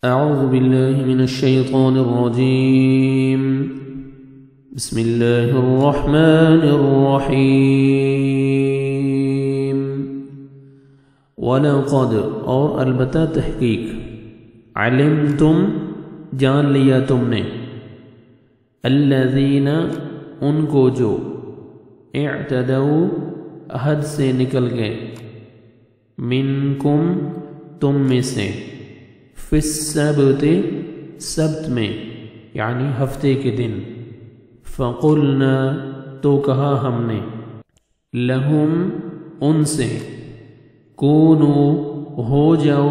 أعوذ بالله من الشيطان الرجيم. بسم الله الرحمن الرحيم. وَلَقَدْ اور البتہ تحقیق علمتم جان لیا تم نے الذین ان کو جو اعتدوا حد سے نکل گئے منکم تم میں سے فی السبت سبت میں یعنی ہفتے کے دن فقلنا تو کہا ہم نے لہم ان سے کونو ہو جاؤ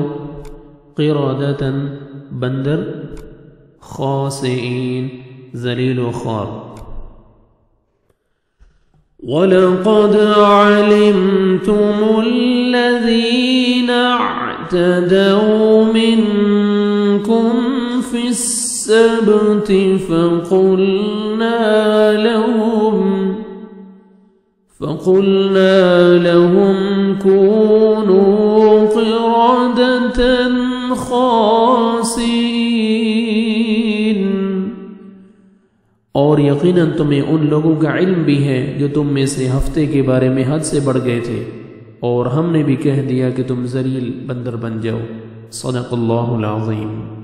قردۃ بندر خاسئین ذلیل و خوار. وَلَقَدْ عَلِمْتُمُ الَّذِينَ اعْتَدَوْا مِنْكُمْ فِي السَّبْتِ فَقُلْنَا لَهُمْ كُونُوا قِرَدَةً خَاسِئِينَ. اور یقیناً تمہیں ان لوگوں کا علم بھی ہے جو تم میں سے ہفتے کے بارے میں حد سے بڑھ گئے تھے اور ہم نے بھی کہہ دیا کہ تم ذلیل بندر بن جاؤ. صدق اللہ العظیم.